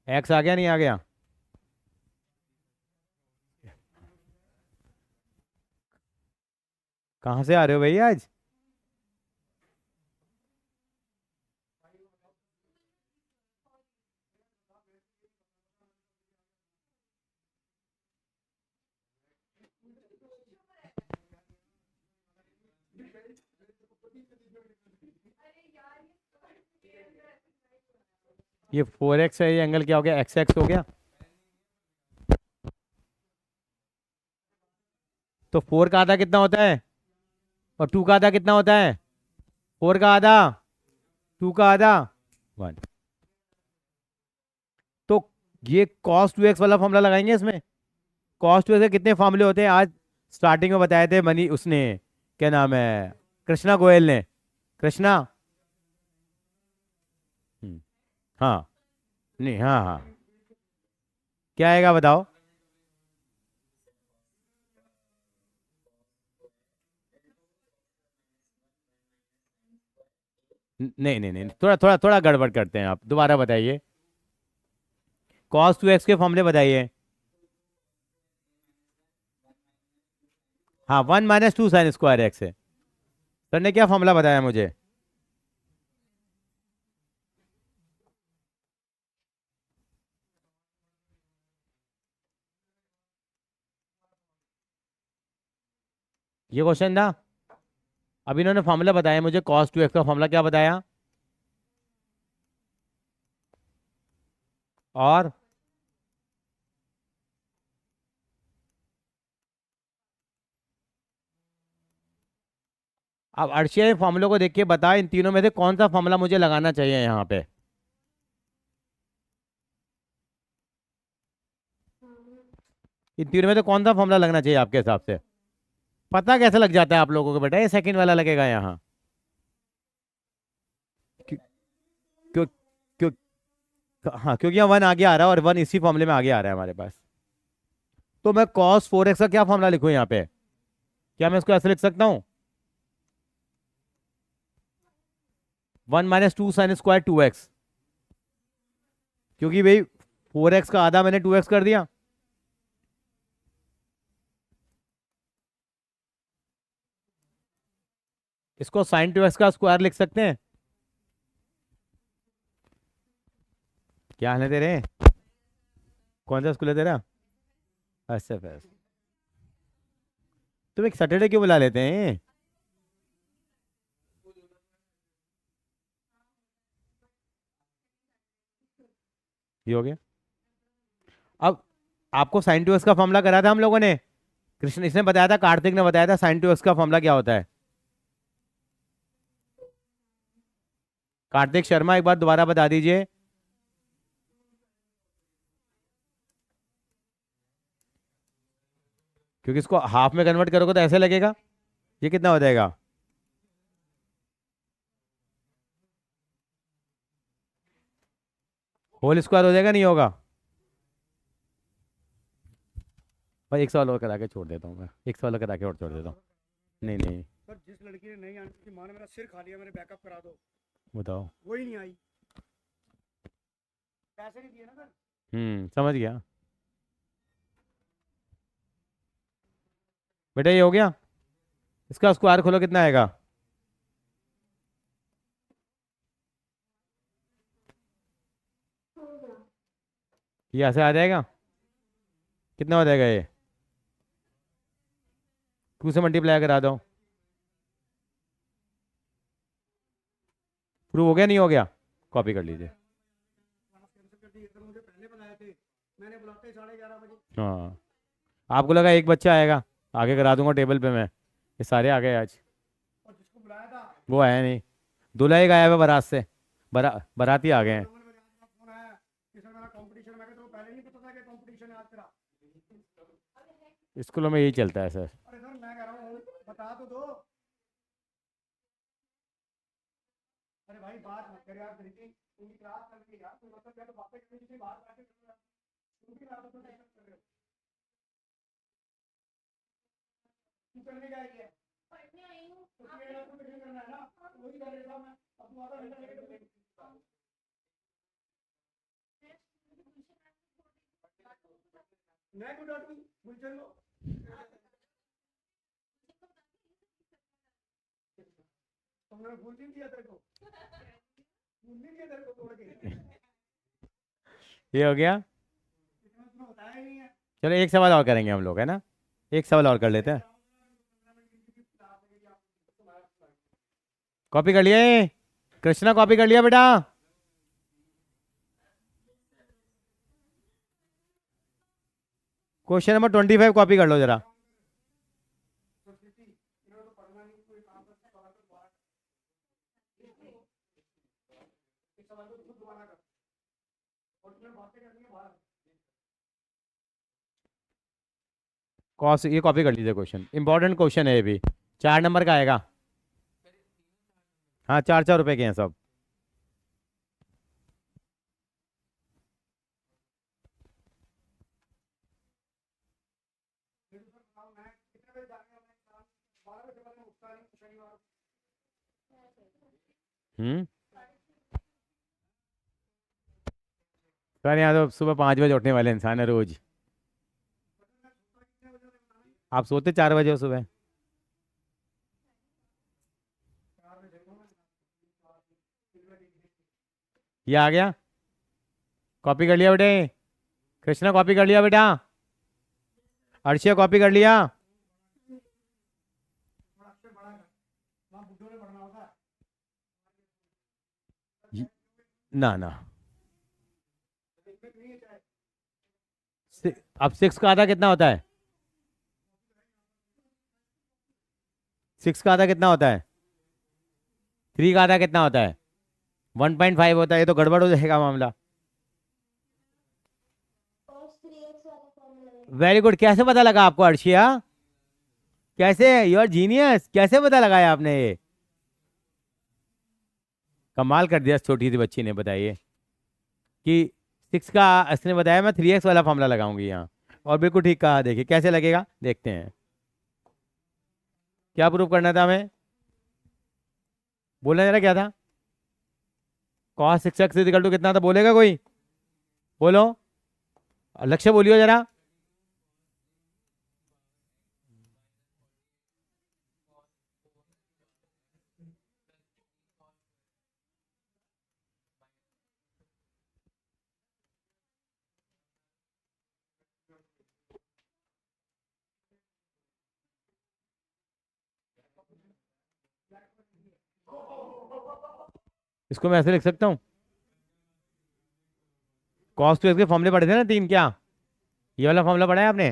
एक्स आ गया नहीं आ गया? कहाँ से आ रहे हो भैया आज? ये 4x है, ये एंगल क्या हो गया? एक्स एक्स हो गया। तो 4 का आधा कितना होता है? और 2 का आधा कितना होता है? 4 का आधा, 2 का आधा, 1। तो ये cos 2x वाला फॉर्मूला लगाएंगे इसमें। cos 2x के कितने फॉर्मूले होते हैं आज स्टार्टिंग में बताए थे मनी उसने, क्या नाम है, कृष्णा गोयल ने। कृष्णा। हम्म, हाँ। नहीं, हाँ हाँ। क्या आएगा बताओ? नहीं नहीं नहीं, थोड़ा थोड़ा थोड़ा गड़बड़ करते हैं, आप दोबारा बताइए। cos 2x के फॉर्मूले बताइए। हाँ, 1 - 2 sin² x है। सर ने क्या फॉर्मूला बताया मुझे? ये क्वेश्चन था। अब इन्होंने फॉर्मूला बताया मुझे, cos 2x का फॉर्मूला क्या बताया? और अब अर्शिया फॉर्मूलों को देख के बता, इन तीनों में से कौन सा फॉर्मूला मुझे लगाना चाहिए यहाँ पे? इन तीनों में से कौन सा फॉर्मूला लगना चाहिए आपके हिसाब से? पता कैसे लग जाता है आप लोगों को बेटा, ये सेकंड वाला लगेगा यहाँ? क्यों? क्यों? क्यों? हाँ, क्योंकि यहाँ 1 आगे आ रहा है और 1 इसी फॉर्मूले में आगे आ रहा है हमारे पास। तो मैं cos 4x का क्या फॉर्मूला लिखूँ यहाँ पे? क्या मैं इसको ऐसे लिख सकता हूँ? 1 - 2 sin² 2x। क्योंकि भाई 4x का आधा मैंने 2x कर दिया। इसको sin 2x का स्क्वायर लिख सकते हैं। क्या हाल है तेरे? कौन सा स्कूल है तेरा? अच्छा फिर तुम एक सैटरडे क्यों बुला लेते हैं? ये हो गया। अब आपको sin 2x का फॉर्मूला करा था हम लोगों ने। कृष्ण इसने बताया था, कार्तिक ने बताया था sin 2x का फॉर्मूला क्या होता है। कार्तिक शर्मा एक बार दोबारा बता दीजिए। क्योंकि इसको हाफ में कन्वर्ट करोगे तो ऐसे लगेगा। ये कितना हो जाएगा? होल स्क्वायर हो जाएगा, नहीं होगा? भाई एक सवाल और करा के छोड़ देता हूँ मैं, एक सवाल और करा के और छोड़ देता हूँ। नहीं नहीं। सर जिस लड़की ने नहीं आने की माँ ने मेरा सिर खा लिया, मेरे बैकअप करा दो। बताओ। वही नहीं आई, पैसे नहीं दिए ना सर। समझ गया। बेटा ये हो गया। इसका स्क्वायर खोलो, कितना आएगा? होगा। ये ऐसे आ जाएगा। कितना हो जाएगा ये? 2 से मल्टीप्लाई करा दो। प्रूव हो गया नहीं हो गया? कॉपी कर लीजिए। क्लास कैंसिल कर दी, सर मुझे पहले बताए थे, मैंने बुलाते ही 11:30 बजे। हाँ, आपको लगा एक बच्चा आएगा, आगे करा दूंगा टेबल पे मैं। ये सारे आ गए आज। और जिसको बुलाया था वो आया नहीं। दूल्हा ही गायब है बारात से। बाराती आ गए हैं। 9 बजे आज फोन आया कि सर मेरा कंपटीशन। मैं तो पहले नहीं पता था कि कंपटीशन है आज तेरा। स्कूलों में यही चलता है सर। अरे सर मैं कह रहा हूँ बता तो दो। अरे भाई बात मत कर यार, उनकी क्लास चल रही है यार, कोई मतलब क्या तो बातें करनी, किसी बात बातें कर रहे हो, उनकी बात तो डिस्कस कर रहे हो। तू करने क्या आई है? पढ़ने आई हूँ। तो फिर ना कुछ नहीं करना है ना, वही कर रहा था मैं। अब तू आधा घंटा लेके तो मैं क्यों डांटूं? गुलशन को तुमने भूल नहीं दिया तेरे को, भूल नहीं दिया तेरे को तोड़ के, ये हो गया। इतना तुम्हें बताया ही नहीं है। चलो एक सवाल और करेंगे हम लोग, है ना, एक सवाल और कर लेते हैं। कॉपी कर लिए कृष्णा, कॉपी कर लिया बेटा? क्वेश्चन नंबर 25 कॉपी कर लो जरा। तो स्थिति इन्होंने तो पढ़ना नहीं, कोई काम करते सवाल को दोबारा इस सवाल को खुद दोबारा कर, और तुम्हें बातें करनी है बाहर। कॉस ये कॉपी कर लीजिए, क्वेश्चन इंपॉर्टेंट क्वेश्चन है ये भी, 4 नंबर का आएगा। हाँ 4-4 रुपए के हैं सब। फिर तो सर मैं कितने बजे जाने वाला है? 12 बजे बाद में उठता नहीं शनिवार। सर यहाँ तो सुबह 5 बजे उठने वाले इंसान है रोज। आप सोते 4 बजे हो सुबह? 4 बजे देखो मैं ये आ गया, कॉपी कर लिया बेटे? कृष्णा कॉपी कर लिया बेटा? अर्शिया कॉपी कर लिया? थोड़ा अक्षर बड़ा कर, वहाँ बुड्ढों ने पढ़ना होता है। ना ना, इसमें नहीं है चाहे अब 6 का आधा कितना होता है? 6 का आधा कितना होता है? 3 का आधा कितना होता है? 1.5 होता है। ये तो गड़बड़ हो जाएगा मामला। cos 3x वाला फॉर्मूला। Very good. कैसे पता लगा आपको अर्शिया? कैसे? योर जीनियस, कैसे पता लगाया आपने ये? कमाल कर दिया छोटी सी बच्ची ने। बताइए कि 6 का, इसने बताया मैं 3x वाला फॉर्मूला लगाऊंगी यहाँ, और बिल्कुल ठीक कहा। देखिए कैसे लगेगा, देखते हैं। क्या प्रूफ करना था हमें? बोलना जरा क्या था? cos 6x इक्वल टू कितना था? बोलेगा कोई? बोलो, लक्ष्य बोलियो जरा। इसको मैं ऐसे लिख सकता हूँ, cos 2x के फॉर्मूले पढ़े थे ना 3, क्या ये वाला फॉर्मूला पढ़ा है आपने?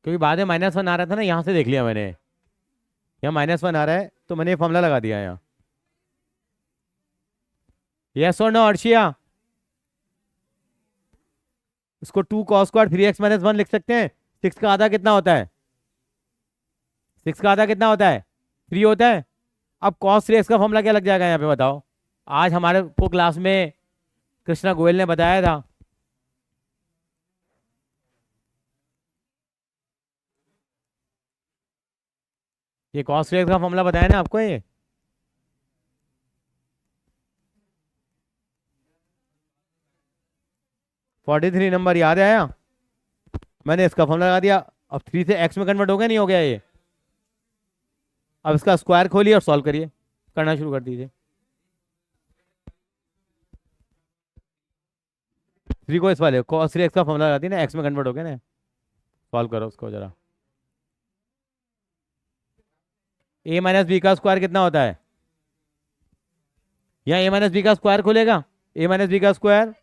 क्योंकि बाद में -1 आ रहा था ना, यहाँ से देख लिया मैंने, यहाँ -1 आ रहा है तो मैंने ये फॉर्मूला लगा दिया यहाँ। यस और नो अर्शिया? इसको 2 cos स्क्वायर 3x - 1 लिख सकते हैं। 6 का आधा कितना होता है? 6 का आधा कितना होता है? 3 होता है। अब cos 3x का फॉर्मूला क्या लग जाएगा यहाँ पे, बताओ? आज हमारे को क्लास में कृष्णा गोयल ने बताया था। ये cos 3x का फॉर्मूला बताया ना आपको ये? $43 नंबर याद आया? मैंने इसका फॉर्मूला लगा दिया। अब 3 से x में कन्वर्ट हो गया, नहीं हो गया ये? अब इसका स्क्वायर खोलिए और सॉल्व करिए, करना शुरू कर दीजिए। 3 को इस वाले cos 3x का फॉर्मूला लगा दिया ना, x में कन्वर्ट हो गया ना। सॉल्व करो उसको जरा। a - b का स्क्वायर कितना होता है? यहाँ a - b का स्क्वायर खुलेगा, a - b का स्क्वायर।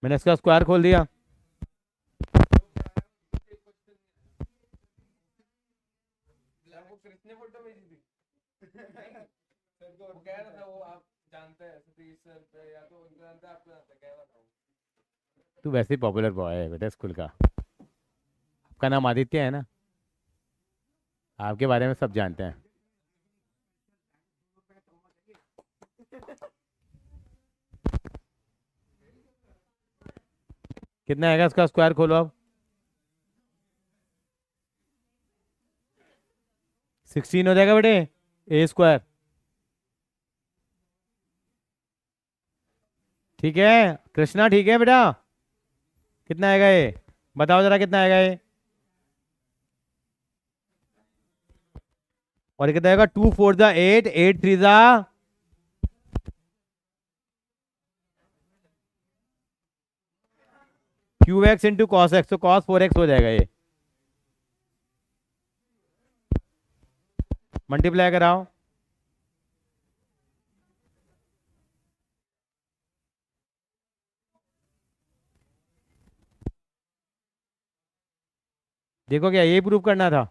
मैंने इसका स्क्वायर खोल दिया। वो कृष्ण फोटो भेजी थी। वो कह रहा था वो आप जानते हैं सतीश सर पे, या तो उनको जानते हैं आपको जानते हैं, क्या बताऊँ। तू वैसे ही पॉपुलर बॉय है बेटा स्कूल का। आपका नाम आदित्य है ना? आपके बारे में सब जानते हैं। कितना आएगा इसका स्क्वायर खोलो अब। 16 हो जाएगा बेटे, ए स्क्वायर। ठीक है कृष्णा, ठीक है बेटा। कितना आएगा ये, बताओ जरा कितना आएगा ये। और ये कितना आएगा, 2 4 जा 8, 8 3 जा, Q x into cos x, तो कॉस 4x हो जाएगा ये। मल्टीप्लाई कराओ। देखो क्या यही प्रूव करना था।